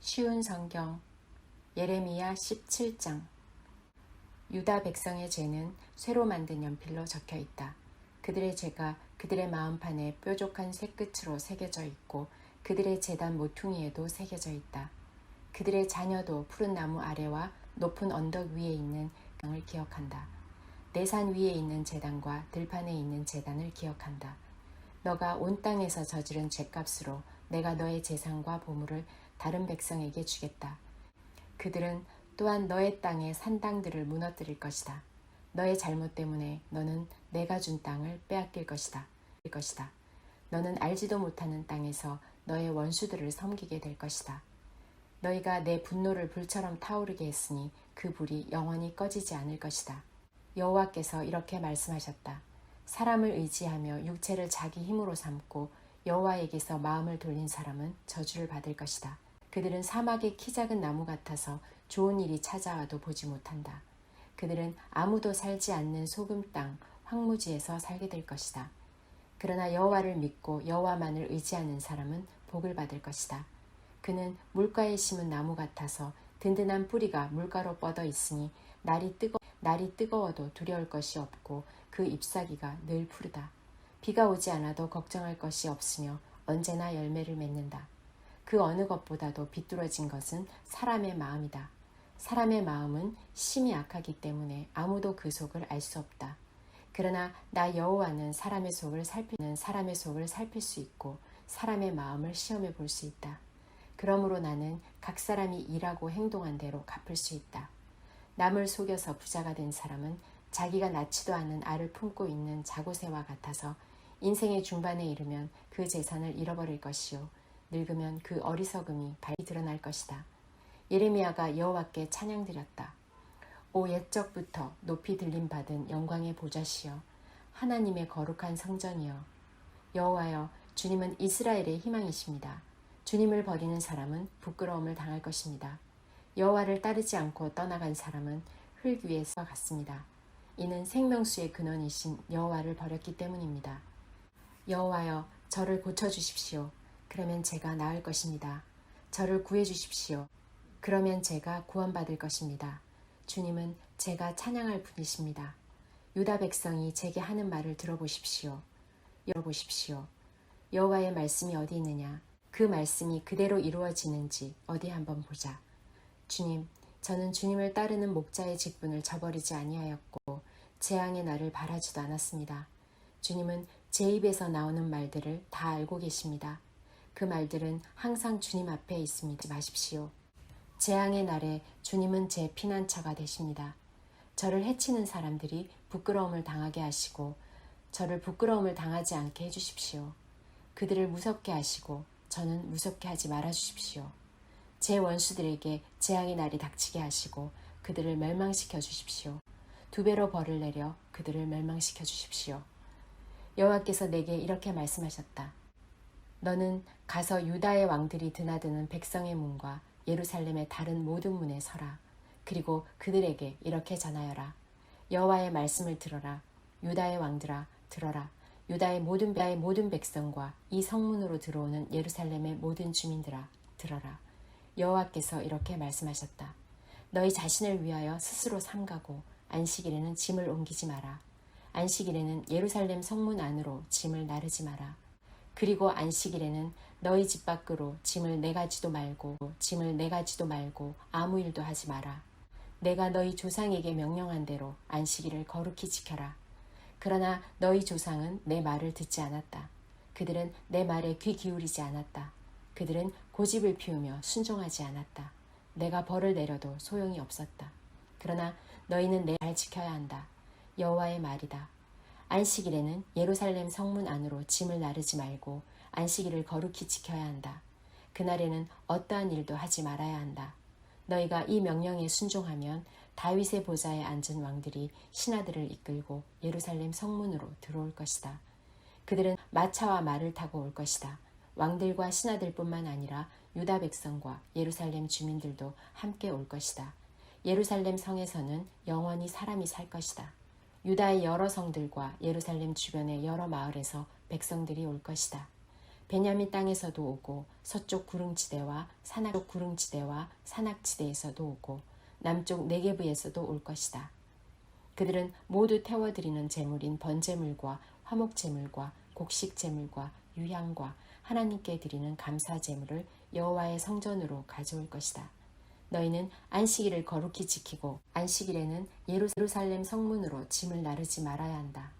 쉬운 성경 예레미야 17장. 유다 백성의 죄는 쇠로 만든 연필로 적혀 있다. 그들의 죄가 그들의 마음판에 뾰족한 쇠끝으로 새겨져 있고 그들의 제단 모퉁이에도 새겨져 있다. 그들의 자녀도 푸른 나무 아래와 높은 언덕 위에 있는 강을 기억한다. 내 산 위에 있는 제단과 들판에 있는 제단을 기억한다. 너가 온 땅에서 저지른 죄값으로 내가 너의 재산과 보물을 다른 백성에게 주겠다. 그들은 또한 너의 땅의 산당들을 무너뜨릴 것이다. 너의 잘못 때문에 너는 내가 준 땅을 빼앗길 것이다. 너는 알지도 못하는 땅에서 너의 원수들을 섬기게 될 것이다. 너희가 내 분노를 불처럼 타오르게 했으니 그 불이 영원히 꺼지지 않을 것이다. 여호와께서 이렇게 말씀하셨다. 사람을 의지하며 육체를 자기 힘으로 삼고 여호와에게서 마음을 돌린 사람은 저주를 받을 것이다. 그들은 사막의 키 작은 나무 같아서 좋은 일이 찾아와도 보지 못한다. 그들은 아무도 살지 않는 소금 땅 황무지에서 살게 될 것이다. 그러나 여호와를 믿고 여호와만을 의지하는 사람은 복을 받을 것이다. 그는 물가에 심은 나무 같아서 든든한 뿌리가 물가로 뻗어 있으니 날이 뜨거워도 두려울 것이 없고 그 잎사귀가 늘 푸르다. 비가 오지 않아도 걱정할 것이 없으며 언제나 열매를 맺는다. 그 어느 것보다도 비뚤어진 것은 사람의 마음이다. 사람의 마음은 심히 악하기 때문에 아무도 그 속을 알 수 없다. 그러나 나 여호와는 사람의 속을 살필 수 있고 사람의 마음을 시험해 볼 수 있다. 그러므로 나는 각 사람이 일하고 행동한 대로 갚을 수 있다. 남을 속여서 부자가 된 사람은 자기가 낳지도 않은 알을 품고 있는 자고새와 같아서 인생의 중반에 이르면 그 재산을 잃어버릴 것이요 늙으면 그 어리석음이 발이 드러날 것이다. 예레미야가 여호와께 찬양드렸다. 오 옛적부터 높이 들림받은 영광의 보좌시여 하나님의 거룩한 성전이여 여호와여 주님은 이스라엘의 희망이십니다. 주님을 버리는 사람은 부끄러움을 당할 것입니다. 여호와를 따르지 않고 떠나간 사람은 흙 위에서 갔습니다. 이는 생명수의 근원이신 여호와를 버렸기 때문입니다. 여호와여 저를 고쳐주십시오. 그러면 제가 나을 것입니다. 저를 구해주십시오. 그러면 제가 구원받을 것입니다. 주님은 제가 찬양할 분이십니다. 유다 백성이 제게 하는 말을 들어보십시오. 여호와의 말씀이 어디 있느냐? 그 말씀이 그대로 이루어지는지 어디 한번 보자. 주님, 저는 주님을 따르는 목자의 직분을 저버리지 아니하였고 재앙의 날을 바라지도 않았습니다. 주님은 제 입에서 나오는 말들을 다 알고 계십니다. 그 말들은 항상 주님 앞에 있습니다. 마십시오. 재앙의 날에 주님은 제 피난처가 되십니다. 저를 해치는 사람들이 부끄러움을 당하게 하시고 저를 부끄러움을 당하지 않게 해주십시오. 그들을 무섭게 하시고 저는 무섭게 하지 말아주십시오. 제 원수들에게 재앙의 날이 닥치게 하시고 그들을 멸망시켜 주십시오. 2배로 벌을 내려 그들을 멸망시켜 주십시오. 여호와께서 내게 이렇게 말씀하셨다. 너는 가서 유다의 왕들이 드나드는 백성의 문과 예루살렘의 다른 모든 문에 서라. 그리고 그들에게 이렇게 전하여라. 여호와의 말씀을 들어라. 유다의 왕들아 들어라. 유다의 모든 백성과 이 성문으로 들어오는 예루살렘의 모든 주민들아 들어라. 여호와께서 이렇게 말씀하셨다. 너희 자신을 위하여 스스로 삼가고 안식일에는 짐을 옮기지 마라. 안식일에는 예루살렘 성문 안으로 짐을 나르지 마라. 그리고 안식일에는 너희 집 밖으로 짐을 내가지도 말고 아무 일도 하지 마라. 내가 너희 조상에게 명령한 대로 안식일을 거룩히 지켜라. 그러나 너희 조상은 내 말을 듣지 않았다. 그들은 내 말에 귀 기울이지 않았다. 그들은 고집을 피우며 순종하지 않았다. 내가 벌을 내려도 소용이 없었다. 그러나 너희는 내 말 지켜야 한다. 여호와의 말이다. 안식일에는 예루살렘 성문 안으로 짐을 나르지 말고 안식일을 거룩히 지켜야 한다. 그날에는 어떠한 일도 하지 말아야 한다. 너희가 이 명령에 순종하면 다윗의 보좌에 앉은 왕들이 신하들을 이끌고 예루살렘 성문으로 들어올 것이다. 그들은 마차와 말을 타고 올 것이다. 왕들과 신하들뿐만 아니라 유다 백성과 예루살렘 주민들도 함께 올 것이다. 예루살렘 성에서는 영원히 사람이 살 것이다. 유다의 여러 성들과 예루살렘 주변의 여러 마을에서 백성들이 올 것이다. 베냐민 땅에서도 오고 서쪽 구릉지대와 산악 구릉지대와 산악지대에서도 오고 남쪽 네게브에서도 올 것이다. 그들은 모두 태워드리는 제물인 번제물과 화목제물과 곡식제물과 유향과 하나님께 드리는 감사제물을 여호와의 성전으로 가져올 것이다. 너희는 안식일을 거룩히 지키고 안식일에는 예루살렘 성문으로 짐을 나르지 말아야 한다.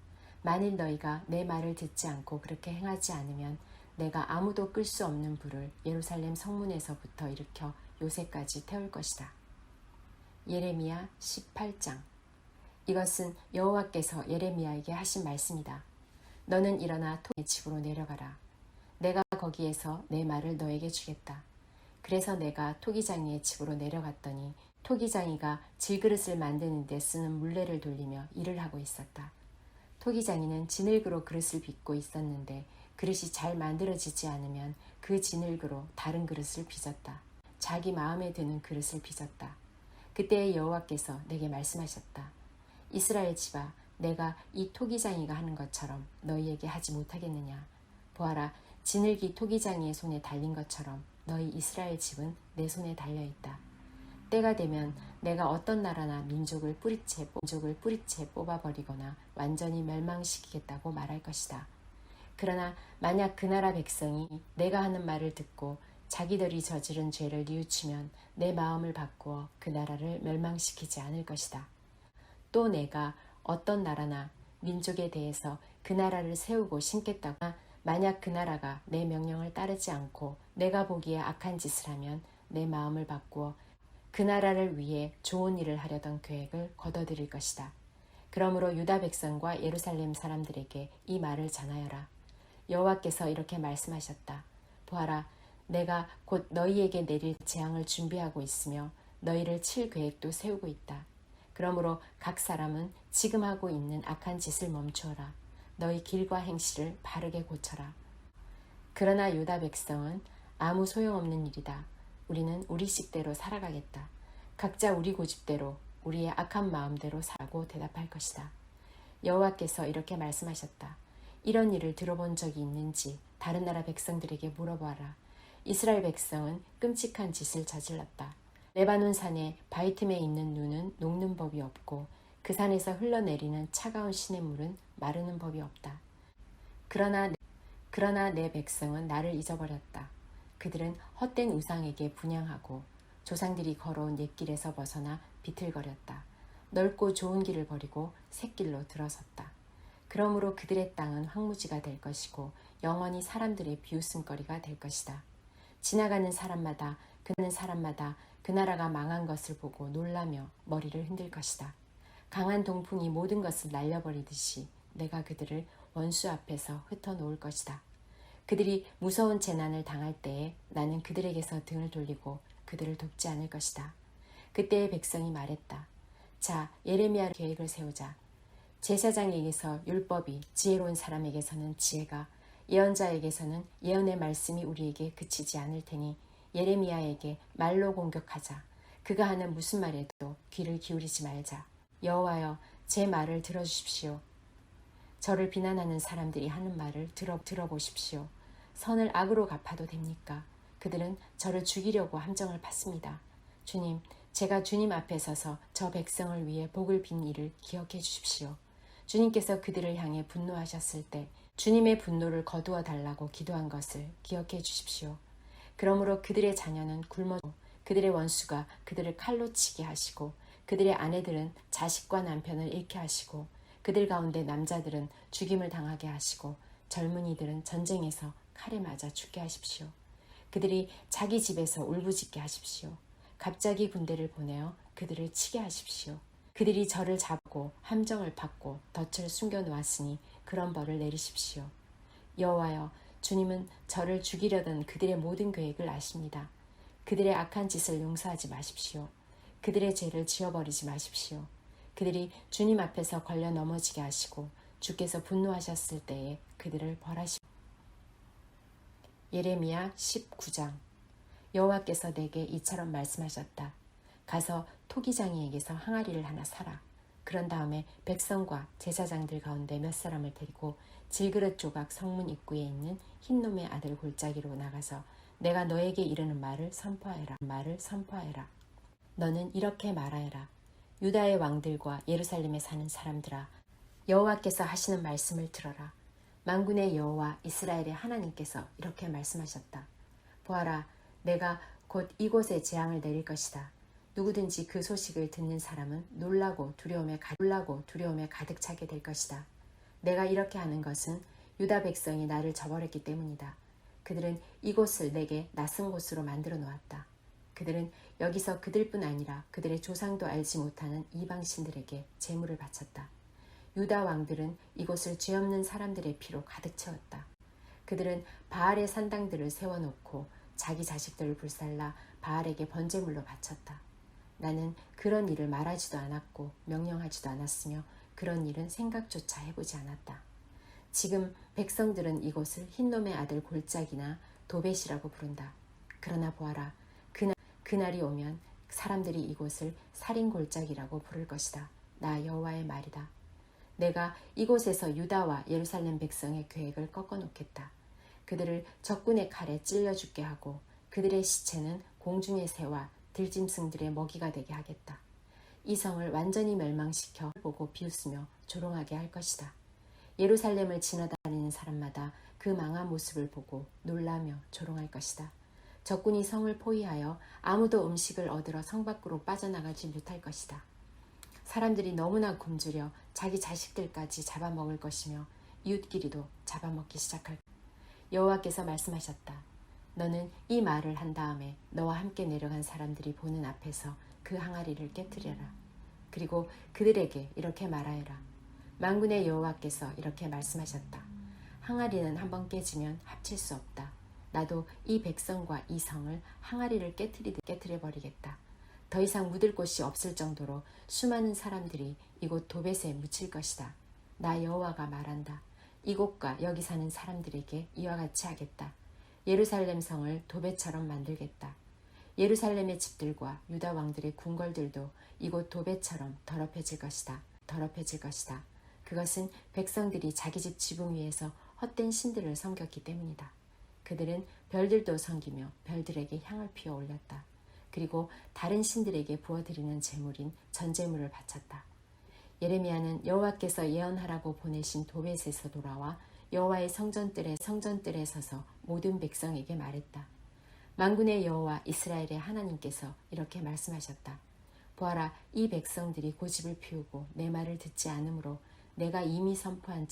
만일 너희가 내 말을 듣지 않고 그렇게 행하지 않으면 내가 아무도 끌 수 없는 불을 예루살렘 성문에서부터 일으켜 요새까지 태울 것이다. 예레미야 18장. 이것은 여호와께서 예레미야에게 하신 말씀이다. 너는 일어나 토기의 집으로 내려가라. 내가 거기에서 내 말을 너에게 주겠다. 그래서 내가 토기장이의 집으로 내려갔더니 토기장이가 질그릇을 만드는 데 쓰는 물레를 돌리며 일을 하고 있었다. 토기장이는 진흙으로 그릇을 빚고 있었는데 그릇이 잘 만들어지지 않으면 그 진흙으로 다른 그릇을 빚었다. 자기 마음에 드는 그릇을 빚었다. 그때의 여호와께서 내게 말씀하셨다. 이스라엘 집아, 내가 이 토기장이가 하는 것처럼 너희에게 하지 못하겠느냐. 보아라, 진흙이 토기장이의 손에 달린 것처럼 너희 이스라엘 집은 내 손에 달려있다. 때가 되면 내가 어떤 나라나 민족을 뿌리채 뽑아버리거나 완전히 멸망시키겠다고 말할 것이다. 그러나 만약 그 나라 백성이 내가 하는 말을 듣고 자기들이 저지른 죄를 뉘우치면 내 마음을 바꾸어 그 나라를 멸망시키지 않을 것이다. 또 내가 어떤 나라나 민족에 대해서 그 나라를 세우고 심겠다고 만약 그 나라가 내 명령을 따르지 않고 내가 보기에 악한 짓을 하면 내 마음을 바꾸어 그 나라를 위해 좋은 일을 하려던 계획을 거둬들일 것이다. 그러므로 유다 백성과 예루살렘 사람들에게 이 말을 전하여라. 여호와께서 이렇게 말씀하셨다. 보아라, 내가 곧 너희에게 내릴 재앙을 준비하고 있으며 너희를 칠 계획도 세우고 있다. 그러므로 각 사람은 지금 하고 있는 악한 짓을 멈추어라. 너희 길과 행실을 바르게 고쳐라. 그러나 유다 백성은 아무 소용없는 일이다. 우리는 우리 식대로 살아가겠다. 각자 우리 고집대로 우리의 악한 마음대로 살고 대답할 것이다. 여호와께서 이렇게 말씀하셨다. 이런 일을 들어본 적이 있는지 다른 나라 백성들에게 물어보아라. 이스라엘 백성은 끔찍한 짓을 저질렀다. 레바논 산에 바이틈에 있는 눈은 녹는 법이 없고 그 산에서 흘러내리는 차가운 시냇물은 마르는 법이 없다. 그러나 내 백성은 나를 잊어버렸다. 그들은 헛된 우상에게 분향하고 조상들이 걸어온 옛길에서 벗어나 비틀거렸다. 넓고 좋은 길을 버리고 샛길로 들어섰다. 그러므로 그들의 땅은 황무지가 될 것이고 영원히 사람들의 비웃음거리가 될 것이다. 지나가는 사람마다 그 나라가 망한 것을 보고 놀라며 머리를 흔들 것이다. 강한 동풍이 모든 것을 날려버리듯이 내가 그들을 원수 앞에서 흩어놓을 것이다. 그들이 무서운 재난을 당할 때에 나는 그들에게서 등을 돌리고 그들을 돕지 않을 것이다. 그때의 백성이 말했다. 자, 예레미야 계획을 세우자. 제사장에게서 율법이, 지혜로운 사람에게서는 지혜가, 예언자에게서는 예언의 말씀이 우리에게 그치지 않을 테니 예레미야에게 말로 공격하자. 그가 하는 무슨 말에도 귀를 기울이지 말자. 여호와여, 제 말을 들어주십시오. 저를 비난하는 사람들이 하는 말을 들어보십시오. 선을 악으로 갚아도 됩니까? 그들은 저를 죽이려고 함정을 팠습니다. 주님, 제가 주님 앞에 서서 저 백성을 위해 복을 빈 일을 기억해 주십시오. 주님께서 그들을 향해 분노하셨을 때 주님의 분노를 거두어 달라고 기도한 것을 기억해 주십시오. 그러므로 그들의 자녀는 굶어도 그들의 원수가 그들을 칼로 치게 하시고 그들의 아내들은 자식과 남편을 잃게 하시고 그들 가운데 남자들은 죽임을 당하게 하시고 젊은이들은 전쟁에서 칼에 맞아 죽게 하십시오. 그들이 자기 집에서 울부짖게 하십시오. 갑자기 군대를 보내어 그들을 치게 하십시오. 그들이 저를 잡고 함정을 팠고 덫을 숨겨놓았으니 그런 벌을 내리십시오. 여호와여, 주님은 저를 죽이려던 그들의 모든 계획을 아십니다. 그들의 악한 짓을 용서하지 마십시오. 그들의 죄를 지워버리지 마십시오. 그들이 주님 앞에서 걸려 넘어지게 하시고 주께서 분노하셨을 때에 그들을 벌하시오. 예레미야 19장. 여호와께서 내게 이처럼 말씀하셨다. 가서 토기장이에게서 항아리를 하나 사라. 그런 다음에 백성과 제사장들 가운데 몇 사람을 데리고 질그릇 조각 성문 입구에 있는 흰놈의 아들 골짜기로 나가서 내가 너에게 이르는 말을 선포하여라. 너는 이렇게 말하여라. 유다의 왕들과 예루살렘에 사는 사람들아, 여호와께서 하시는 말씀을 들어라. 만군의 여호와 이스라엘의 하나님께서 이렇게 말씀하셨다. 보아라, 내가 곧 이곳에 재앙을 내릴 것이다. 누구든지 그 소식을 듣는 사람은 놀라고 두려움에 가득 차게 될 것이다. 내가 이렇게 하는 것은 유다 백성이 나를 저버렸기 때문이다. 그들은 이곳을 내게 낯선 곳으로 만들어 놓았다. 그들은 여기서 그들뿐 아니라 그들의 조상도 알지 못하는 이방 신들에게 제물을 바쳤다. 유다 왕들은 이곳을 죄 없는 사람들의 피로 가득 채웠다. 그들은 바알의 산당들을 세워놓고 자기 자식들을 불살라 바알에게 번제물로 바쳤다. 나는 그런 일을 말하지도 않았고 명령하지도 않았으며 그런 일은 생각조차 해보지 않았다. 지금 백성들은 이곳을 흰놈의 아들 골짜기나 도벳이라고 부른다. 그러나 보아라, 그날이 오면 사람들이 이곳을 살인 골짜기라고 부를 것이다. 나 여호와의 말이다. 내가 이곳에서 유다와 예루살렘 백성의 계획을 꺾어놓겠다. 그들을 적군의 칼에 찔려 죽게 하고 그들의 시체는 공중의 새와 들짐승들의 먹이가 되게 하겠다. 이 성을 완전히 멸망시켜 보고 비웃으며 조롱하게 할 것이다. 예루살렘을 지나다니는 사람마다 그 망한 모습을 보고 놀라며 조롱할 것이다. 적군이 성을 포위하여 아무도 음식을 얻으러 성 밖으로 빠져나가지 못할 것이다. 사람들이 너무나 굶주려 자기 자식들까지 잡아먹을 것이며 이웃끼리도 잡아먹기 시작할 것이다. 여호와께서 말씀하셨다. 너는 이 말을 한 다음에 너와 함께 내려간 사람들이 보는 앞에서 그 항아리를 깨뜨려라. 그리고 그들에게 이렇게 말하여라. 만군의 여호와께서 이렇게 말씀하셨다. 항아리는 한번 깨지면 합칠 수 없다. 나도 이 백성과 이 성을 항아리를 깨뜨려 버리겠다. 더 이상 묻을 곳이 없을 정도로 수많은 사람들이 이곳 도벳에 묻힐 것이다. 나 여호와가 말한다. 이곳과 여기 사는 사람들에게 이와 같이 하겠다. 예루살렘 성을 도벳처럼 만들겠다. 예루살렘의 집들과 유다 왕들의 궁궐들도 이곳 도벳처럼 더럽혀질 것이다. 그것은 백성들이 자기 집 지붕 위에서 헛된 신들을 섬겼기 때문이다. 그들은 별들도 섬기며 별들에게 향을 피워 올렸다. 그리고 다른 신들에게 부어드리는 제물인 전제물을 바쳤다. 예레미야는 여호와께서 예언하라고 보내신 도벳에서 돌아와 여호와의 성전뜰에 서서 모든 백성에게 말했다. 만군의 여호와 이스라엘의 하나님께서 이렇게 말씀하셨다. 보아라, 이 백성들이 고집을 피우고 내 말을 듣지 않으므로 내가 이미 선포한